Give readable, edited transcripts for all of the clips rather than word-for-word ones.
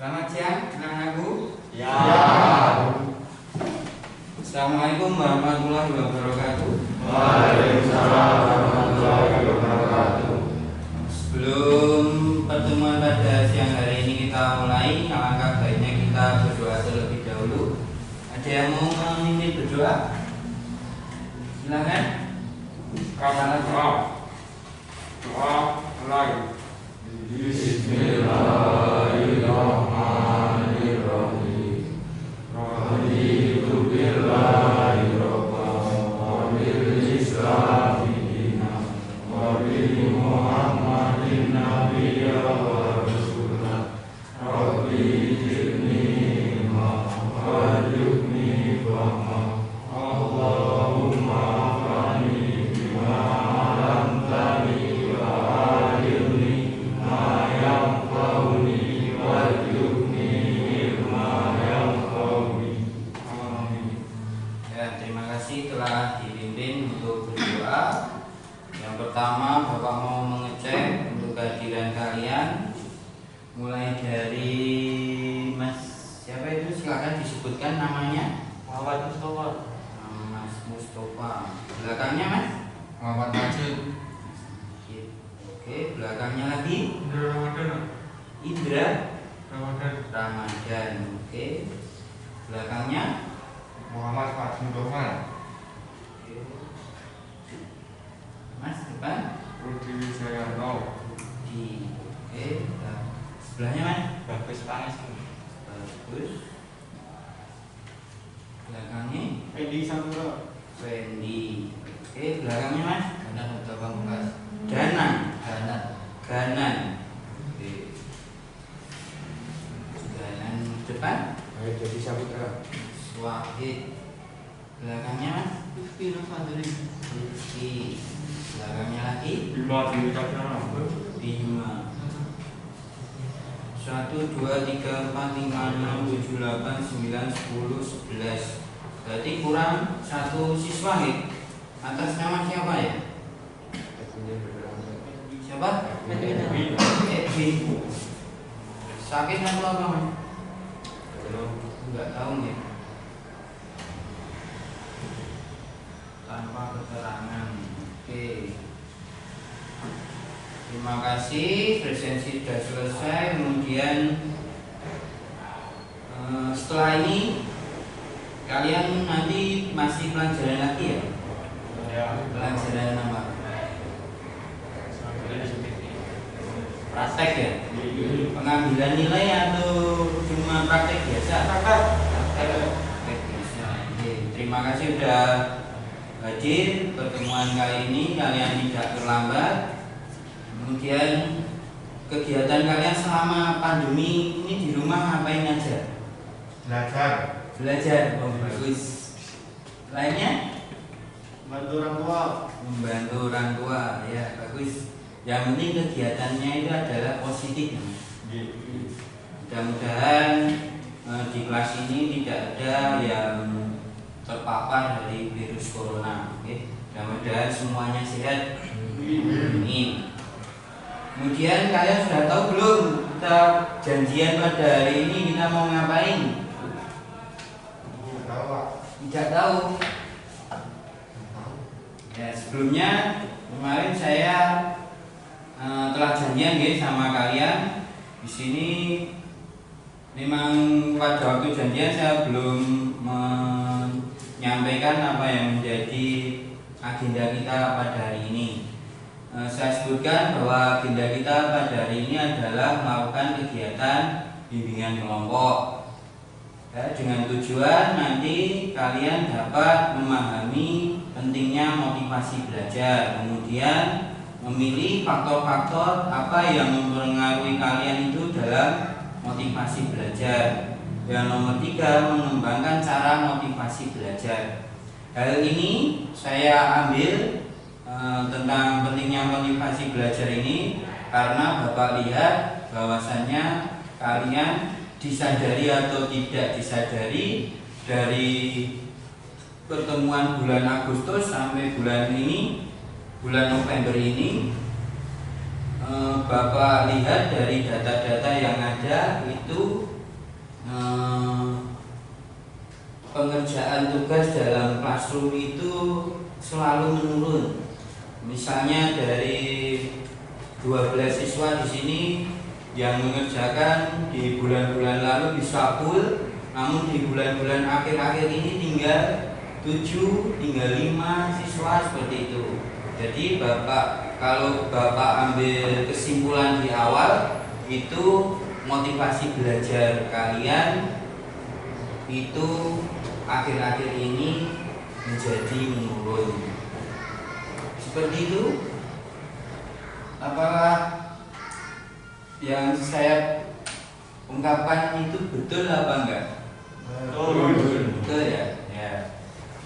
Selamat siang, anak-anakku. Ya. Assalamualaikum warahmatullahi wabarakatuh. Waalaikumsalam warahmatullahi wabarakatuh. Sebelum pertemuan pada siang hari ini kita mulai, alangkah baiknya kita berdoa terlebih dahulu. Ada yang mau memimpin berdoa? Silakan. Doa mulai. Bismillahirrahmanirrahim. Raditu billahi rabban wa bil islami dinan wa bi Muhammadin nabiyya wa rasulah. Rabbi zidni ilma warzuqni fahma. Allahumma anfa'ni bima 'allamtani wa 'allimni ma yanfa'uni warzuqni ilma yanfa'uni. Amin. Ya, terima kasih telah dipimpin untuk berdoa. Yang pertama, Bapak mau mengecek untuk kehadiran kalian. Mulai dari Mas siapa itu? Silakan disebutkan namanya. Muhammad Mustafa. Mas Mustafa. Belakangnya Mas? Muhammad Majid. Oke, belakangnya lagi Indra Ramadan. Indra Ramadan. Ramadan. Oke. Belakangnya Muhammad Fadil Roman. Mas depan Rudi Wijayanto. di oke. Nah, sebelahnya Mas Bagus Panis. bagus. Belakangnya Fendi Samura. Fendi. Oke, belakangnya Mas Ganan udah Pamungkas. Ganan. Ganan. Ganan. Oke. Ganan depan Ayo jadi Saputra. Wahid. Belakangnya Mas Lutfi Nafadri. Lutfi. Belakangnya lagi Bima Dewi Cakra. Bima. 1, 2, 3, 4, 5, 6, 7, 8, 9, 10, 11. Berarti kurang satu siswa ya? Atas nama siapa ya? Siapa? Edwin. Sakit atau apa Mas? Enggak tahu ya. Tanpa keterangan. Oke. Terima kasih, presensi sudah selesai. Kemudian setelah ini kalian nanti masih pelajaran lagi ya? Ya. Pelajaran apa? Praktek ya? Pengambilan nilai atau cuma praktek biasa? Praktek biasa. Oke, terima kasih sudah hadir pertemuan kali ini. Kalian tidak terlambat. Kemudian kegiatan kalian selama pandemi ini di rumah ngapain aja? Belajar. Belajar. Oh, bagus. Lainnya? Bantu orang tua. Membantu orang tua. Ya, bagus. Yang penting kegiatannya itu adalah positif. Mudah-mudahan di kelas ini tidak ada yang terpapar dari virus corona. Oke. Mudah-mudahan semuanya sehat. Amin. Kemudian kalian sudah tahu belum kita janjian pada hari ini kita mau ngapain? Tidak tahu. Ya, sebelumnya kemarin saya telah janjian ya sama kalian. Di sini memang pada waktu janjian saya belum menyampaikan apa yang menjadi agenda kita pada hari ini. Saya sebutkan bahwa agenda kita pada hari ini adalah melakukan kegiatan bimbingan kelompok ya, dengan tujuan nanti kalian dapat memahami pentingnya motivasi belajar, kemudian memilih faktor-faktor apa yang mempengaruhi kalian itu dalam motivasi belajar. Yang nomor 3, mengembangkan cara motivasi belajar. Hal ini saya ambil tentang pentingnya motivasi belajar ini karena Bapak lihat bahwasannya kalian disadari atau tidak disadari dari pertemuan bulan Agustus sampai bulan November ini Bapak lihat dari data-data yang ada itu pengerjaan tugas dalam classroom itu selalu menurun. Misalnya dari 12 siswa di sini yang mengerjakan di bulan-bulan lalu bisa full, namun di bulan-bulan akhir-akhir ini tinggal 7, tinggal 5 siswa seperti itu. Jadi kalau Bapak ambil kesimpulan di awal, itu motivasi belajar kalian itu akhir-akhir ini menjadi menurun. Seperti itu. Apakah yang saya ungkapkan itu betul apa enggak? Betul ya.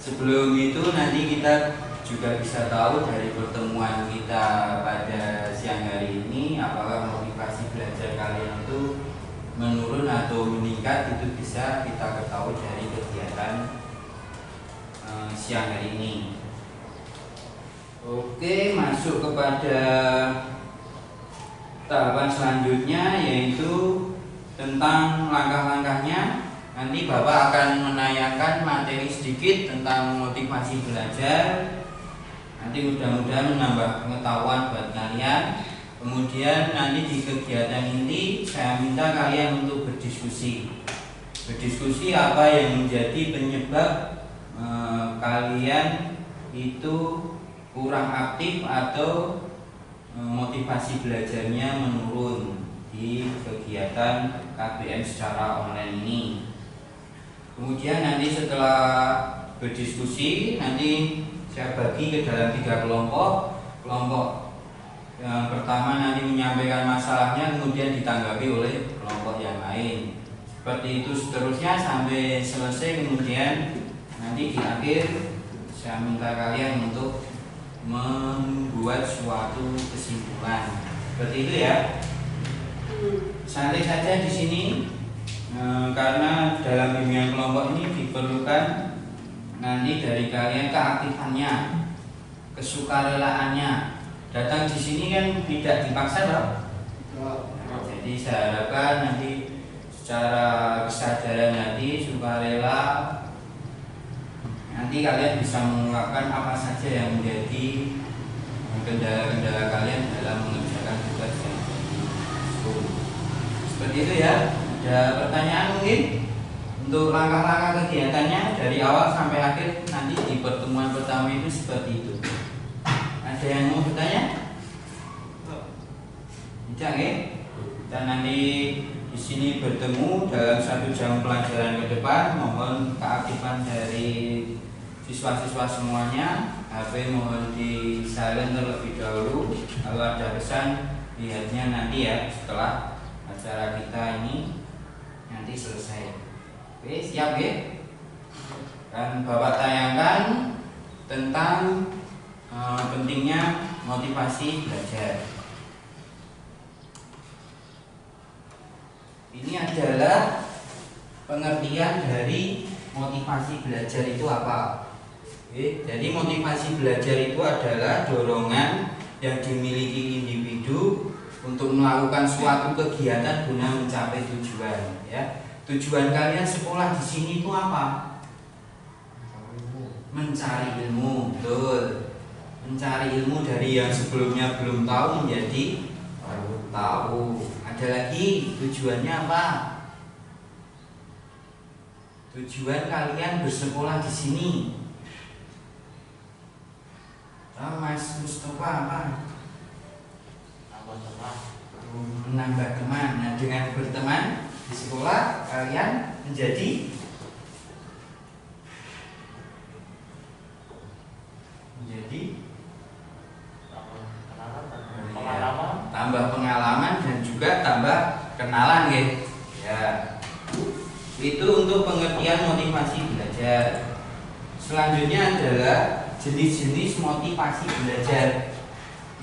Sebelum itu nanti kita juga bisa tahu dari pertemuan kita pada siang hari ini apakah motivasi belajar kalian itu menurun atau meningkat, itu bisa kita ketahui dari kegiatan siang hari ini. Oke, masuk kepada tahapan selanjutnya, yaitu tentang langkah-langkahnya. Nanti Bapak akan menayangkan materi sedikit tentang motivasi belajar. Nanti mudah-mudahan menambah pengetahuan buat kalian. Kemudian nanti di kegiatan ini saya minta kalian untuk berdiskusi. Berdiskusi apa yang menjadi penyebab kalian itu kurang aktif atau motivasi belajarnya menurun di kegiatan KBM secara online ini. Kemudian nanti setelah berdiskusi, nanti saya bagi ke dalam 3 kelompok. Kelompok yang pertama nanti menyampaikan masalahnya, kemudian ditanggapi oleh kelompok yang lain. Seperti itu seterusnya sampai selesai. Kemudian nanti di akhir saya minta kalian untuk membuat suatu kesimpulan. Seperti itu ya. Santai saja di sini. Karena dalam bimbingan kelompok ini diperlukan nanti dari kalian keaktifannya, kesukarelaannya. Datang di sini kan tidak dipaksa loh. Jadi saya harapkan nanti secara kesadaran hati, sukarela, nanti kalian bisa mengungkapkan apa saja yang menjadi kendala-kendala kalian dalam mengerjakan tugas yang seperti itu ya. Ada pertanyaan mungkin untuk langkah-langkah kegiatannya dari awal sampai akhir nanti di pertemuan pertama itu seperti itu. Ada yang mau bertanya? Tidak ya? Dan nanti di sini bertemu dalam 1 jam pelajaran ke depan. Mohon keaktifan dari siswa-siswa semuanya. HP mohon di silent terlebih dahulu. Kalau ada pesan lihatnya nanti ya setelah acara kita ini nanti selesai. Oke, siap ya? Dan Bapak tayangkan tentang pentingnya motivasi belajar. Ini adalah pengertian dari motivasi belajar itu apa. Oke, jadi motivasi belajar itu adalah dorongan yang dimiliki individu untuk melakukan suatu kegiatan guna mencapai tujuan. Ya, tujuan kalian sekolah di sini itu apa? Mencari ilmu, betul. Mencari ilmu dari yang sebelumnya belum tahu menjadi tahu. Ada lagi tujuannya apa? Tujuan kalian bersekolah di sini. Mas Mustafa apa? Menambah teman. Nah, dengan berteman di sekolah kalian menjadi tambah pengalaman dan juga tambah kenalan ya. Itu untuk pengertian motivasi belajar. Selanjutnya adalah jenis-jenis motivasi belajar.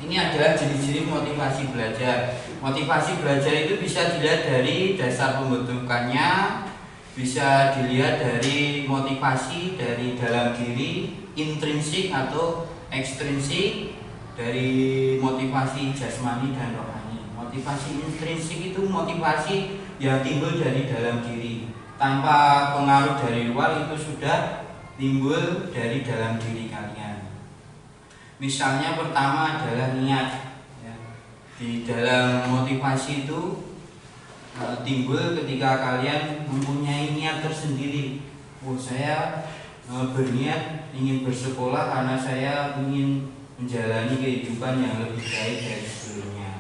Ini adalah jenis-jenis motivasi belajar. Motivasi belajar itu bisa dilihat dari dasar pembentukannya, bisa dilihat dari motivasi dari dalam diri, intrinsik atau ekstrinsik, dari motivasi jasmani dan rohani. Motivasi intrinsik itu motivasi yang timbul dari dalam diri, tanpa pengaruh dari luar, itu sudah timbul dari dalam diri kalian. Misalnya pertama adalah niat ya. Di dalam motivasi itu timbul ketika kalian mempunyai niat tersendiri. Saya berniat ingin bersekolah karena saya ingin menjalani kehidupan yang lebih baik dari sebelumnya.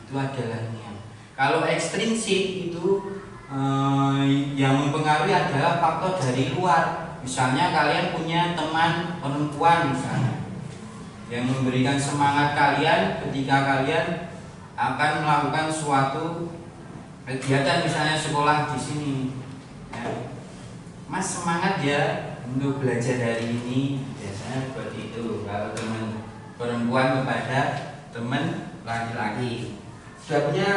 Itu adalah niat. Kalau ekstrinsik itu yang mempengaruhi adalah faktor dari luar. Misalnya kalian punya teman perempuan misalnya, yang memberikan semangat kalian ketika kalian akan melakukan suatu kegiatan, misalnya sekolah di sini. Ya. Mas semangat ya untuk belajar hari ini, biasanya seperti itu. Kalau teman perempuan kepada teman laki-laki. Sudah punya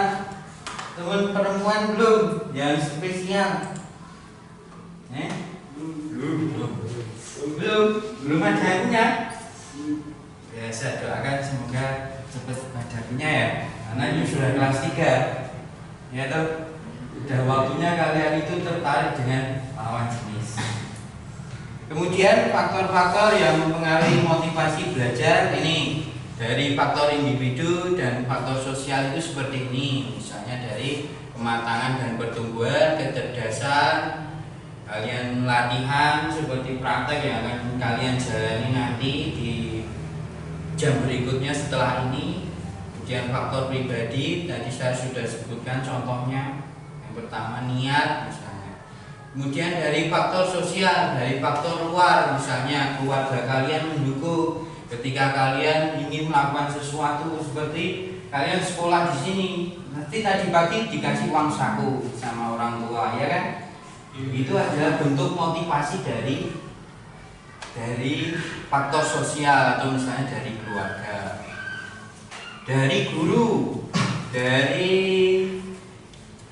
teman perempuan belum yang spesial? Belum ada yang punya. Ya, saya doakan semoga cepat ada punya ya, karena ini sudah kelas 3 ya toh, udah waktunya kalian itu tertarik dengan lawan jenis. Kemudian faktor-faktor yang mempengaruhi motivasi belajar ini dari faktor individu dan faktor sosial itu seperti ini. Misalnya dari kematangan dan pertumbuhan, kecerdasan, kalian latihan seperti praktek yang akan kalian jalani nanti di jam berikutnya setelah ini. Kemudian faktor pribadi, tadi saya sudah sebutkan contohnya. Yang pertama niat misalnya. Kemudian dari faktor sosial, dari faktor luar, misalnya keluarga kalian mendukung ketika kalian ingin melakukan sesuatu, seperti kalian sekolah di sini, nanti tadi pagi dikasih uang saku sama orang tua, ya kan? Itu adalah bentuk motivasi dari faktor sosial atau misalnya dari keluarga, dari guru, dari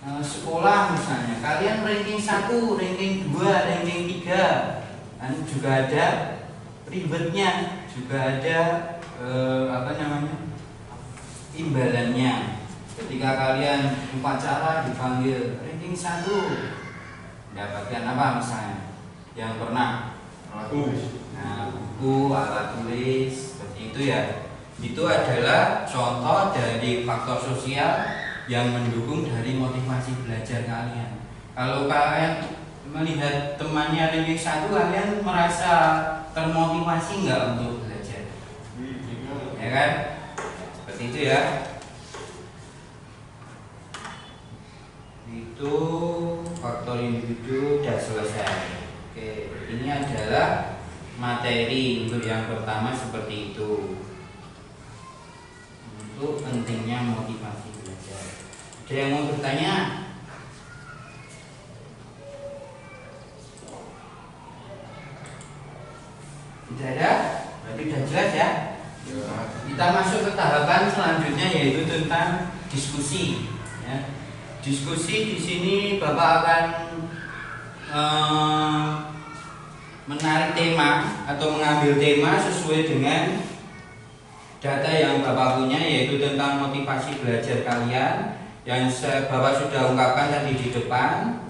sekolah misalnya. Kalian ranking 1, ranking 2, ranking 3, dan juga ada ribetnya, juga ada imbalannya. Ketika kalian upacara dipanggil ranking 1, mendapatkan apa misalnya? Yang pernah buku, alat tulis, seperti itu ya. Itu adalah contoh dari faktor sosial yang mendukung dari motivasi belajar kalian. Kalau kalian melihat temannya ranking 1, kalian merasa termotivasi nggak untuk belajar? Ya kan? Seperti itu ya. Itu faktor individu sudah selesai. Oke, ini adalah materi untuk yang pertama seperti itu. Untuk pentingnya motivasi belajar. Ada yang mau bertanya? Tidak ada? Berarti sudah jelas ya? Kita masuk ke tahapan selanjutnya, yaitu tentang diskusi. Ya. Diskusi di sini Bapak akan menarik tema atau mengambil tema sesuai dengan data yang Bapak punya, yaitu tentang motivasi belajar kalian yang Bapak sudah ungkapkan tadi di depan,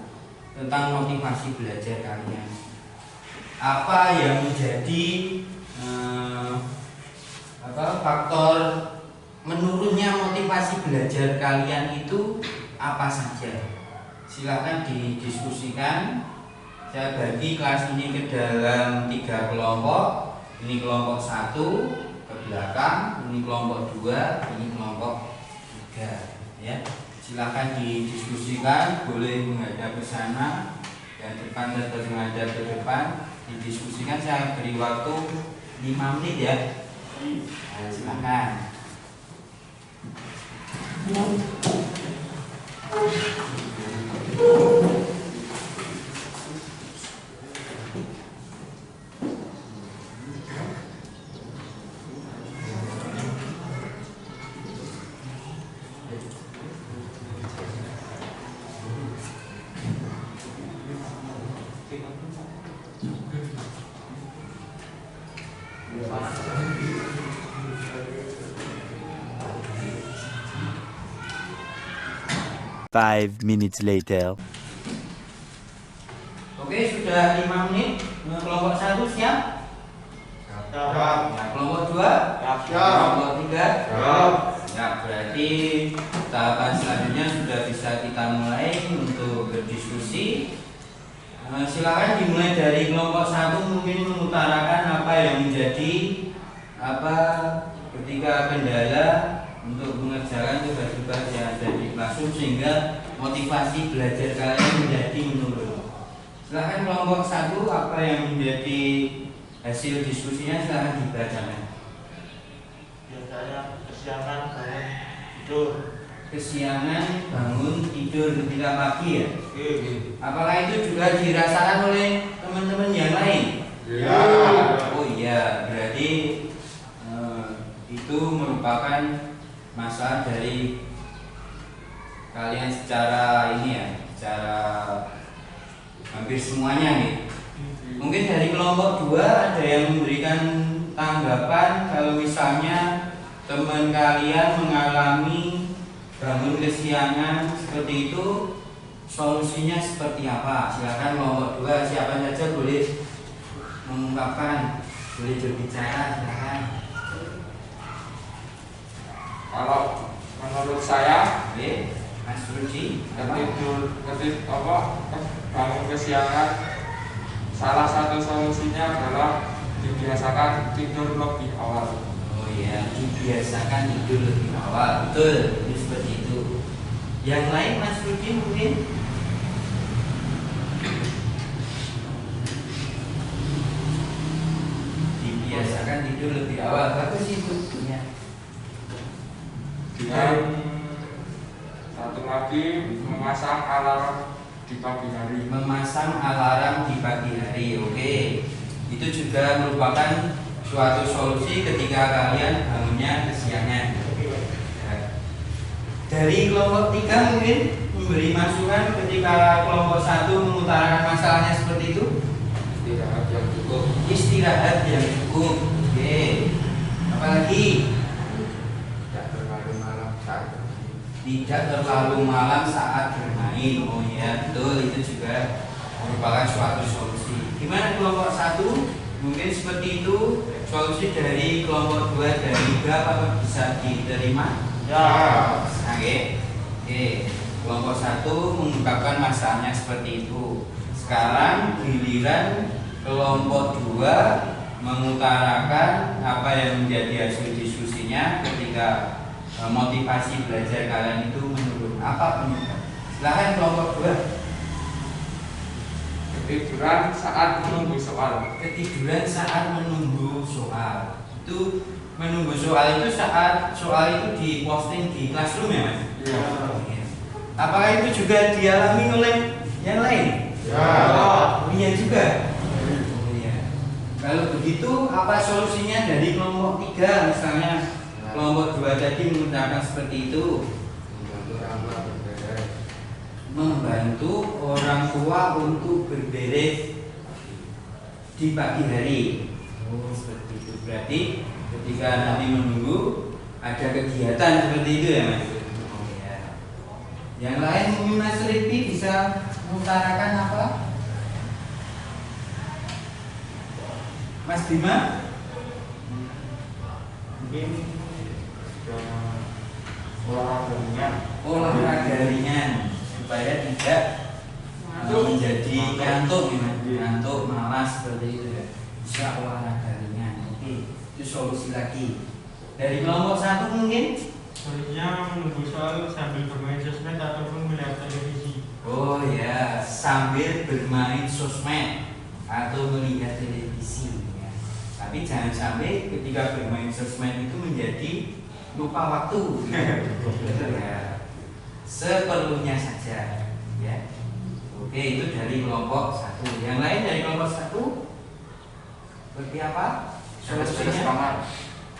tentang motivasi belajar kalian. Apa yang menjadi faktor menurunnya motivasi belajar kalian itu apa saja? Silakan didiskusikan. Saya bagi kelas ini ke dalam 3 kelompok. Ini kelompok 1 ke belakang, ini kelompok 2, ini kelompok 3 ya. Silakan didiskusikan, boleh menghadap ke sana dan depan tetap menghadap ke depan, didiskusikan. Saya beri waktu 5 menit ya. Nah, silakan. 5 minutes later. Oke, sudah 5 menit. Kelompok 1 siap? Siap. Nah, kelompok 2? Siap. Kelompok 3? Siap. Ya, berarti tahapan selanjutnya sudah bisa kita mulai untuk berdiskusi. Silakan dimulai dari kelompok 1, mungkin mengutarakan apa yang menjadi ketika kendala untuk mengerjakan tugas-tugas yang ada di classroom sehingga motivasi belajar kalian menjadi menurun. Silakan kelompok 1, apa yang menjadi hasil diskusinya silakan dibacakan. Biasanya kesiangan bangun tidur. Kesiangan bangun tidur ketika pagi ya. Apakah itu juga dirasakan oleh teman-teman yang lain? Ya. Oh iya, berarti itu merupakan masalah dari kalian secara ini ya, secara hampir semuanya nih. Mungkin dari kelompok 2 ada yang memberikan tanggapan kalau misalnya teman kalian mengalami bangun kesiangan seperti itu, solusinya seperti apa? Silakan kelompok 2, siapa saja boleh mengungkapkan, boleh berbicara, silakan. Kalau menurut saya, Oke, Mas Ruji, bangun kesiangan, salah satu solusinya adalah dibiasakan tidur lebih awal. Oh iya, dibiasakan tidur lebih awal, betul, itu seperti itu. Yang lain Mas Ruji mungkin? Dibiasakan tidur lebih awal, bagus itu punya. Dan satu lagi memasang alarm di pagi hari. Memasang alarm di pagi hari, oke. Itu juga merupakan suatu solusi ketika kalian bangunnya kesiangan. Dari kelompok 3 mungkin memberi masukan ketika kelompok 1 mengutarakan masalahnya seperti itu. Istirahat yang cukup. Istirahat yang cukup, oke. Apalagi Tidak terlalu malam saat tidak terlalu malam saat bermain. Oh iya, betul, itu juga merupakan suatu solusi. Gimana kelompok 1? Mungkin seperti itu solusi dari kelompok 2 dan 3 apa bisa diterima? Ya. Oke. Kelompok 1 mengungkapkan masalahnya seperti itu. Sekarang giliran kelompok 2 mengutarakan apa yang menjadi hasil diskusinya ketika motivasi belajar kalian itu menurun. Apa penyebab? Silahkan kelompok 2. ketiduran saat menunggu soal. Ketiduran saat menunggu soal. Itu menunggu soal itu saat soal itu diposting di classroom ya Mas? Iya. Apakah itu juga dialami oleh yang lain? Ya. Oh iya juga. Oh iya. Kalau begitu apa solusinya dari kelompok 3 misalnya? Kelompok 2 tadi menggunakan seperti itu. Membantu orang tua untuk berberes di pagi hari. Oh seperti itu. Berarti ketika nanti menunggu ada kegiatan seperti itu ya Mas? Oh ya. Yang lain mungkin Mas Ripi bisa mengutarakan apa? Mas Bima? Mungkin olahraga ringan. Olahraga ringan supaya tidak menjadi ngantuk ya, ngantuk malas seperti itu ya. Bisa olahraga ringan. Oke, itu solusi lagi. Dari kelompok 1 mungkin? Solusinya menunggu soal sambil bermain sosmed ataupun melihat televisi. Oh ya, sambil bermain sosmed atau melihat televisi ya. Tapi jangan sampai ketika bermain sosmed itu menjadi lupa waktu. Ya. Seperlunya saja ya. Oke, itu dari kelompok 1. Yang lain dari kelompok 1 seperti apa? Beres kamar.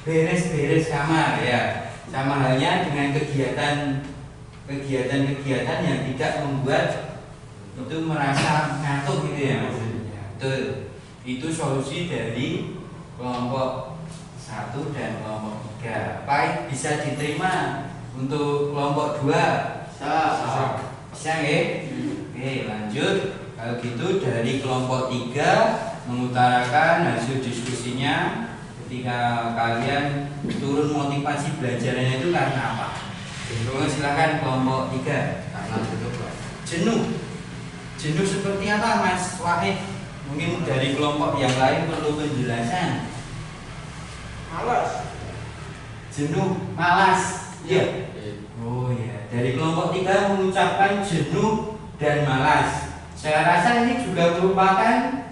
Beres-beres kamar ya. Sama halnya dengan kegiatan-kegiatan yang tidak membuat itu merasa ngantuk gitu ya Mas. Betul. Itu solusi dari kelompok 1 dan kelompok 3. Baik, bisa diterima untuk kelompok 2. Bisa nggih? Oke, lanjut. Kalau gitu dari kelompok 3 mengutarakan hasil diskusinya ketika kalian turun motivasi belajarnya itu karena apa? Silakan kelompok 3. Karena jenuh, Pak. Jenuh. Jenuh seperti apa, Mas Wahid? Mungkin dari kelompok yang lain perlu penjelasan. Malas. Jenuh, malas. Iya. Oh ya, dari kelompok 3 mengucapkan jenuh dan malas. Saya rasa ini juga merupakan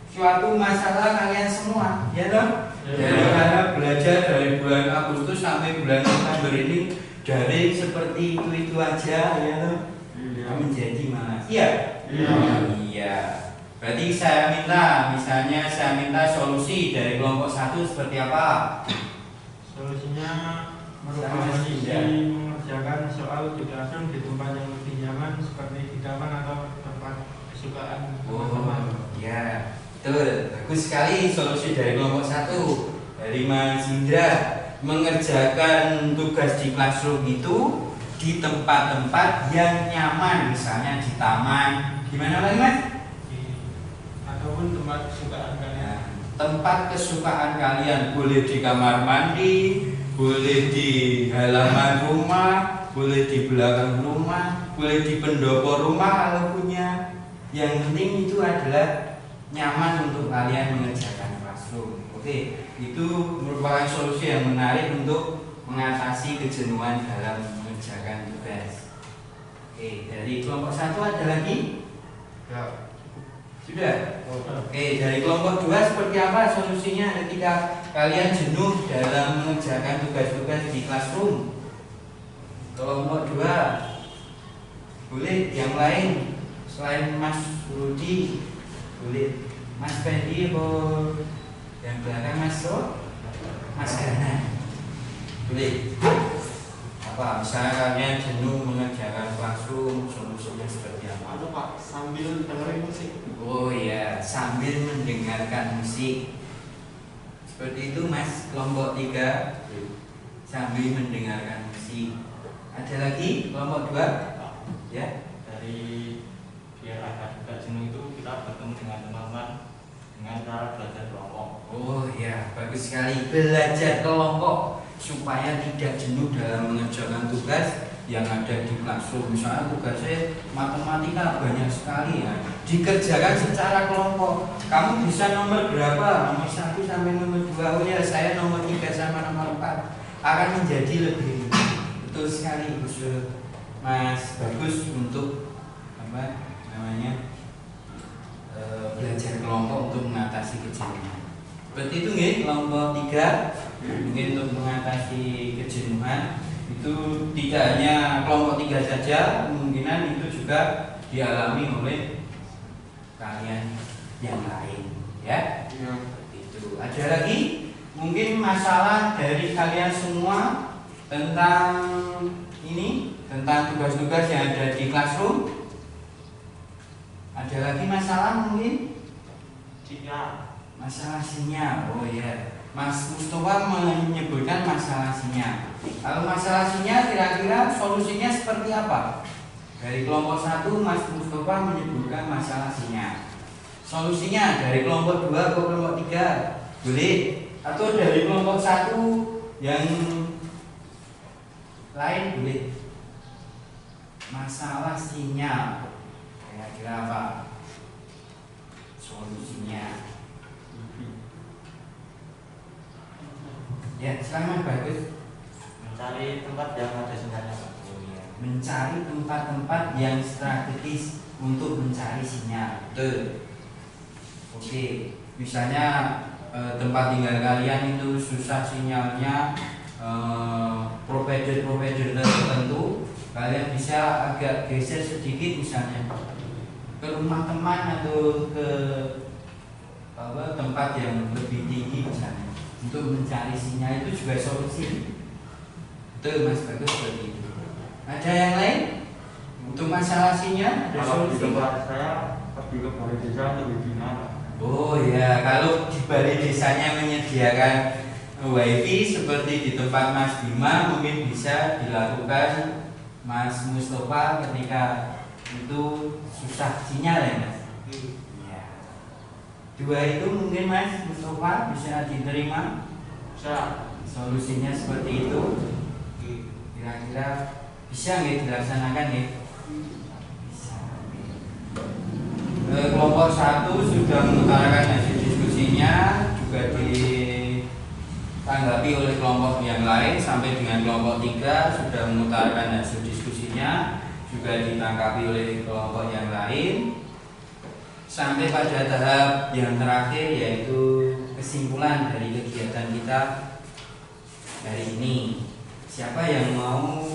suatu masalah kalian semua, ya toh? Dari karena belajar dari bulan Agustus sampai bulan November ini daring seperti itu aja, ya toh? Menjadi malas. Iya. Iya. Berarti misalnya saya minta solusi dari kelompok 1 seperti apa? Solusinya Sama merupakan saja. mengerjakan soal di classroom di tempat yang lebih nyaman seperti di taman atau tempat kesukaan teman-teman. Ya, betul. Bagus sekali solusi dari kelompok 1 dari Mas Indra. Mengerjakan tugas di classroom itu di tempat-tempat yang nyaman, misalnya di taman. Gimana lagi, Mas? Ataupun tempat kesukaan kalian. Ya, tempat kesukaan kalian, boleh di kamar mandi, boleh di halaman rumah, boleh di belakang rumah, boleh di pendopo rumah kalau punya. Yang penting itu adalah nyaman untuk kalian mengerjakan classroom. Oke, itu merupakan solusi yang menarik untuk mengatasi kejenuhan dalam mengerjakan tugas. Oke, dari kelompok 1 ada lagi? Ya. Sudah? Oke, dari kelompok 2 seperti apa solusinya ketika kalian jenuh dalam mengerjakan tugas-tugas di classroom? Kelompok 2. Boleh yang lain selain Mas Rudi? Boleh Mas Fendi atau yang belakang Mas Mas Gana? Boleh. Apa? Misalnya kalian jenuh mengerjakan classroom, solusinya seperti apa? Pak, sambil dengerin musik. Oh ya, sambil mendengarkan musik. Seperti itu Mas, kelompok 3 sambil mendengarkan musik. Ada lagi kelompok 2? Ya. Dari biar agak tidak jenuh itu kita bertemu dengan teman-teman dengan cara belajar kelompok. Oh ya, bagus sekali. Belajar kelompok supaya tidak jenuh dalam mengerjakan tugas yang ada di classroom. Misalnya tugasnya matematika banyak sekali ya, dikerjakan secara kelompok. Kamu bisa nomor berapa? Nomor 1 sampai nomor 2. Oh ya, saya nomor 3 sama nomor 4. Akan menjadi lebih betul sekali Mas, bagus untuk apa namanya belajar kelompok untuk mengatasi kejenuhan. Seperti itu nggih, kelompok 3 mungkin untuk mengatasi kejenuhan. Itu tidak hanya kelompok 3 saja, kemungkinan itu juga dialami oleh kalian yang lain, ya. Itu ada lagi mungkin masalah dari kalian semua tentang ini, tentang tugas-tugas yang ada di classroom. Ada lagi masalah mungkin? Masalah sinyal. Oh ya, Mas Mustafa menyebutkan masalah sinyal. Kalau masalah sinyal kira-kira solusinya seperti apa? Dari kelompok 1 Mas Mustafa menyebutkan masalah sinyal. Solusinya dari kelompok 2 ke kelompok 3 boleh, atau dari kelompok 1 yang lain boleh. Masalah sinyal kira-kira apa solusinya? Ya, selamat bagus. Mencari tempat yang ada sinyalnya, Pak. Oh iya, mencari tempat-tempat yang strategis untuk mencari sinyal. Betul. Oke, misalnya tempat tinggal kalian itu susah sinyalnya, provider tertentu, kalian bisa agak geser sedikit misalnya ke rumah teman atau ke tempat yang lebih tinggi misalnya untuk mencari sinyal. Itu juga solusi. Betul Mas, bagus seperti itu. Ada yang lain untuk masalah sinyal? Ada Kalau di solusi? tempat saya pergi ke balai desa untuk webinar. Oh ya, kalau di balai desanya menyediakan wifi seperti di tempat Mas Bima, mungkin bisa dilakukan Mas Mustafa ketika itu susah sinyal ya Mas? Ya. Dua itu mungkin Mas Mustafa bisa diterima? Bisa. Solusinya seperti itu. Kira-kira bisa nggak dilaksanakan ya? Bisa. Kelompok 1 sudah mengutarakan hasil diskusinya, juga ditanggapi oleh kelompok yang lain, sampai dengan kelompok 3 sudah mengutarakan hasil diskusinya, juga ditanggapi oleh kelompok yang lain, sampai pada tahap yang terakhir yaitu kesimpulan dari kegiatan kita hari ini. Siapa yang mau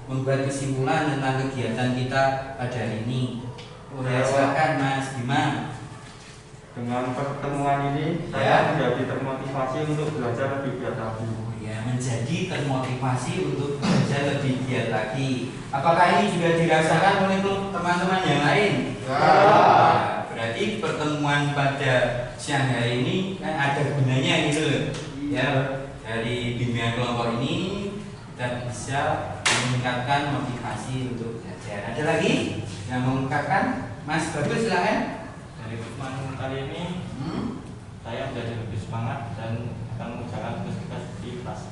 membuat kesimpulan tentang kegiatan kita pada hari ini? Silakan Mas Bima. Dengan pertemuan ini saya menjadi termotivasi untuk belajar lebih giat lagi. Ya, menjadi termotivasi untuk belajar lebih giat lagi. Apakah ini juga dirasakan oleh teman-teman yang lain? Ya, berarti pertemuan pada siang hari ini kan ada gunanya gitu loh. Ya, dari bimbingan kelompok ini kita bisa meningkatkan motivasi untuk belajar. Ada lagi yang mengungkapkan? Mas Bagus silakan. Dari pertemuan kali ini saya menjadi lebih semangat dan akan mengerjakan tugas-tugas di kelas.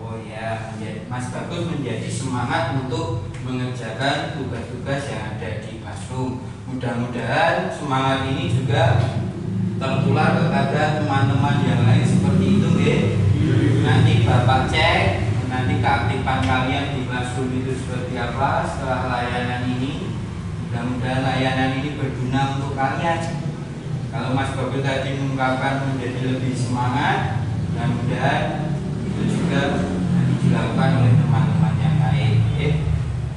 Oh ya, Mas Bagus menjadi semangat untuk mengerjakan tugas-tugas yang ada di classroom. Mudah-mudahan semangat ini juga tertular kepada teman-teman yang lain seperti itu, nggih. Nanti Bapak cek, nanti keaktifan kalian di classroom itu seperti apa setelah layanan ini. Mudah-mudahan layanan ini berguna untuk kalian. Kalau Mas Bagus tadi mengungkapkan menjadi lebih semangat, mudah-mudahan itu juga nanti dilakukan oleh teman-teman yang lain.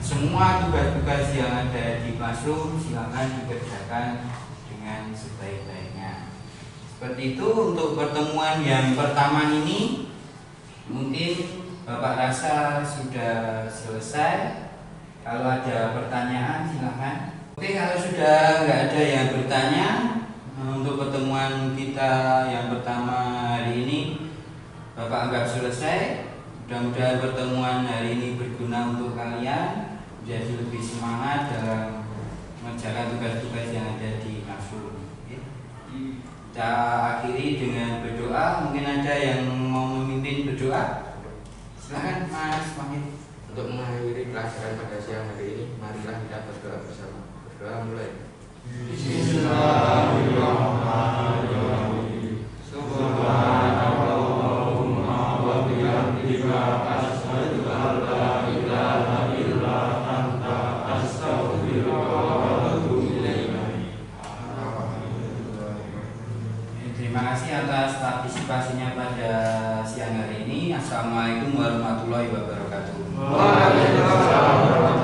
Semua tugas-tugas yang ada di classroom silakan dikerjakan dengan sebaik-baiknya. Seperti itu untuk pertemuan yang pertama ini. Mungkin Bapak rasa sudah selesai. Kalau ada pertanyaan silakan. Oke, kalau sudah nggak ada yang bertanya untuk pertemuan kita yang pertama hari ini, Bapak anggap selesai. Mudah-mudahan pertemuan hari ini berguna untuk kalian, menjadi lebih semangat dalam mengerjakan tugas-tugas yang ada di classroom. Kita akhiri dengan berdoa. Mungkin ada yang mau memimpin berdoa. Silakan Mas Mahid. Untuk mengakhiri pelajaran pada siang hari ini, marilah kita berdoa bersama. Berdoa mulai. Bismillahirrahmanirrahim. Subhanallahumma wa bihamdika asyhadu an la ilaha illa anta astaghfiruka wa atubu ilaik. Terima kasih atas partisipasinya pada siang hari ini. Assalamualaikum warahmatullahi wabarakatuh. Waalaikumsalam.